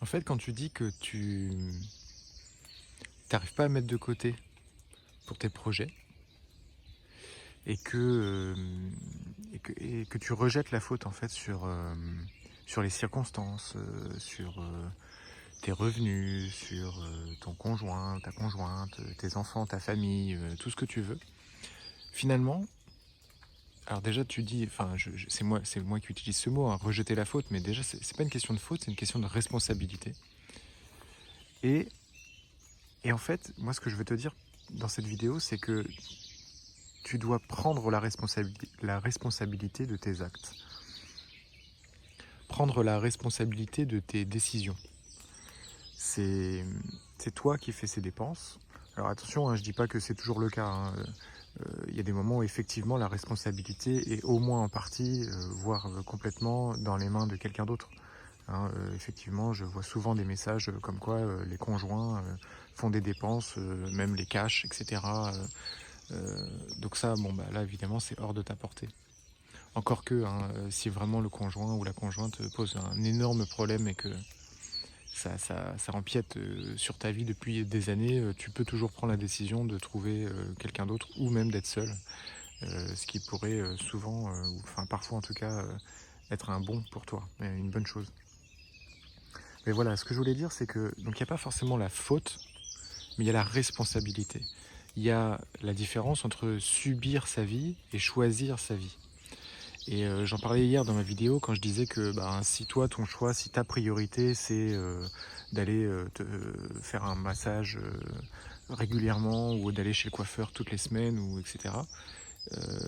fait, quand tu dis que tu n'arrives pas à mettre de côté pour tes projets et que tu rejettes la faute en fait sur les circonstances, sur tes revenus, sur ton conjoint, ta conjointe, tes enfants, ta famille, tout ce que tu veux. Finalement, alors déjà tu dis, enfin c'est moi qui utilise ce mot, hein, rejeter la faute, mais déjà c'est pas une question de faute, c'est une question de responsabilité. Et, et en fait, moi ce que je veux te dire dans cette vidéo, c'est que tu dois prendre la responsabilité de tes actes. Prendre la responsabilité de tes décisions. C'est toi qui fais ces dépenses. Alors attention, hein, je ne dis pas que c'est toujours le cas. Hein. Y a des moments où effectivement la responsabilité est au moins en partie, voire complètement dans les mains de quelqu'un d'autre. Hein, effectivement, je vois souvent des messages comme quoi les conjoints font des dépenses, même les cash, etc. Donc ça, bon, bah, là évidemment c'est hors de ta portée. Encore que, hein, si vraiment le conjoint ou la conjointe pose un énorme problème et que ça empiète sur ta vie depuis des années, tu peux toujours prendre la décision de trouver quelqu'un d'autre ou même d'être seul, ce qui pourrait souvent, ou enfin parfois en tout cas, être un bon pour toi, une bonne chose. Mais voilà, ce que je voulais dire, c'est que donc il n'y a pas forcément la faute, mais il y a la responsabilité. Il y a la différence entre subir sa vie et choisir sa vie. Et j'en parlais hier dans ma vidéo quand je disais que si toi, ton choix, si ta priorité, c'est d'aller te faire un massage régulièrement ou d'aller chez le coiffeur toutes les semaines, ou etc.,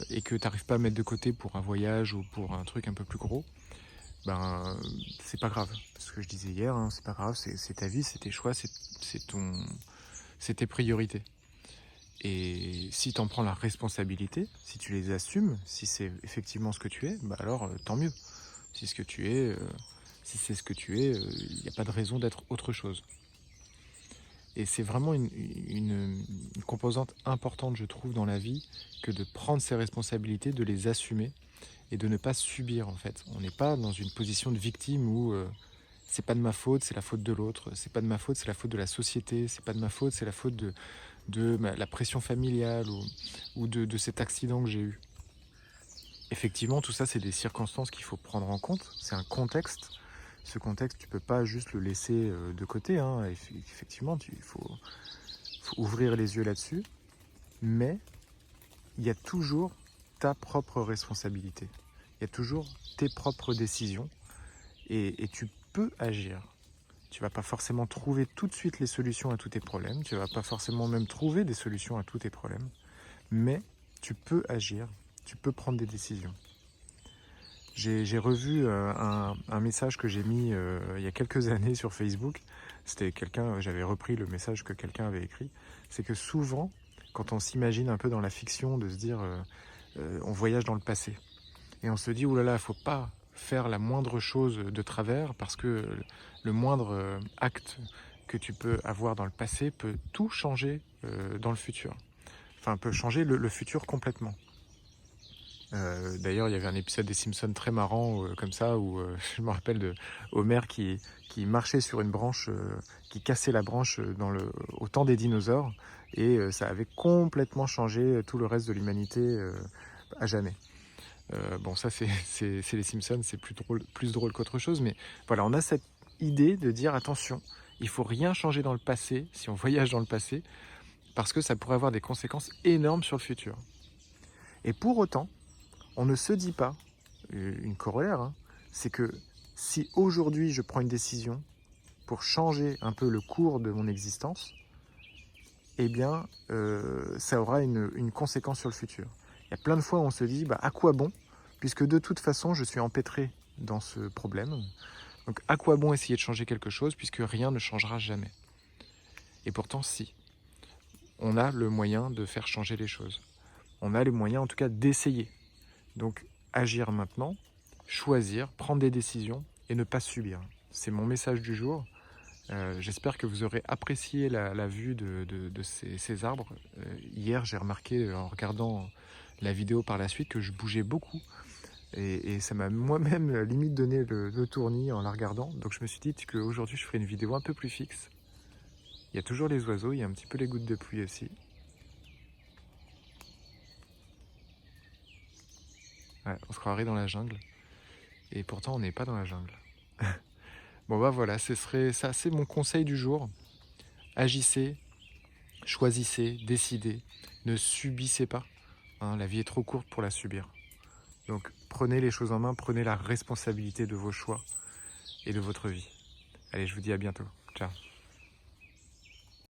et que tu n'arrives pas à mettre de côté pour un voyage ou pour un truc un peu plus gros, ben c'est pas grave. Ce que je disais hier, hein, c'est pas grave, c'est ta vie, c'est tes choix, c'est tes priorités. Et si tu en prends la responsabilité, si tu les assumes, si c'est effectivement ce que tu es, bah alors tant mieux. Si ce que tu es, si c'est ce que tu es, il n'y a pas de raison d'être autre chose. Et c'est vraiment une composante importante, je trouve, dans la vie, que de prendre ses responsabilités, de les assumer et de ne pas subir en fait. On n'est pas dans une position de victime où c'est pas de ma faute, c'est la faute de l'autre, c'est pas de ma faute, c'est la faute de la société, c'est pas de ma faute, c'est la faute de la pression familiale ou de cet accident que j'ai eu. Effectivement, tout ça, c'est des circonstances qu'il faut prendre en compte. C'est un contexte. Ce contexte, tu ne peux pas juste le laisser de côté. Hein. Effectivement, il faut ouvrir les yeux là-dessus. Mais il y a toujours ta propre responsabilité. Il y a toujours tes propres décisions. Et tu peux agir. Tu ne vas pas forcément trouver tout de suite les solutions à tous tes problèmes. Tu ne vas pas forcément même trouver des solutions à tous tes problèmes. Mais tu peux agir. Tu peux prendre des décisions. J'ai revu un message que j'ai mis il y a quelques années sur Facebook. C'était quelqu'un, j'avais repris le message que quelqu'un avait écrit. C'est que souvent, quand on s'imagine un peu dans la fiction, de se dire on voyage dans le passé. Et on se dit, oulala, il ne faut pas faire la moindre chose de travers parce que le moindre acte que tu peux avoir dans le passé peut tout changer dans le futur. Enfin, peut changer le futur complètement. D'ailleurs, il y avait un épisode des Simpsons très marrant comme ça, où je me rappelle de Homer qui marchait sur une branche, qui cassait la branche au temps des dinosaures, et ça avait complètement changé tout le reste de l'humanité à jamais. Bon, ça c'est les Simpsons, c'est plus drôle qu'autre chose, mais voilà, on a cette idée de dire attention, il faut rien changer dans le passé, si on voyage dans le passé, parce que ça pourrait avoir des conséquences énormes sur le futur. Et pour autant, on ne se dit pas, une corollaire, hein, c'est que si aujourd'hui je prends une décision pour changer un peu le cours de mon existence, eh bien ça aura une conséquence sur le futur. Il y a plein de fois où on se dit à quoi bon, puisque de toute façon je suis empêtré dans ce problème, donc à quoi bon essayer de changer quelque chose puisque rien ne changera jamais. Et pourtant si, on a le moyen de faire changer les choses. On a les moyens en tout cas d'essayer. Donc agir maintenant, choisir, prendre des décisions et ne pas subir. C'est mon message du jour. J'espère que vous aurez apprécié la vue de ces arbres. Hier, j'ai remarqué en regardant la vidéo par la suite que je bougeais beaucoup. Et ça m'a moi-même limite donné le tournis en la regardant. Donc je me suis dit qu'aujourd'hui je ferai une vidéo un peu plus fixe. Il y a toujours les oiseaux, il y a un petit peu les gouttes de pluie aussi. Ouais, on se croirait dans la jungle. Et pourtant on n'est pas dans la jungle. Bon bah voilà, ce serait ça, c'est mon conseil du jour. Agissez, choisissez, décidez, ne subissez pas. Hein, la vie est trop courte pour la subir. Donc prenez les choses en main, prenez la responsabilité de vos choix et de votre vie. Allez, je vous dis à bientôt. Ciao.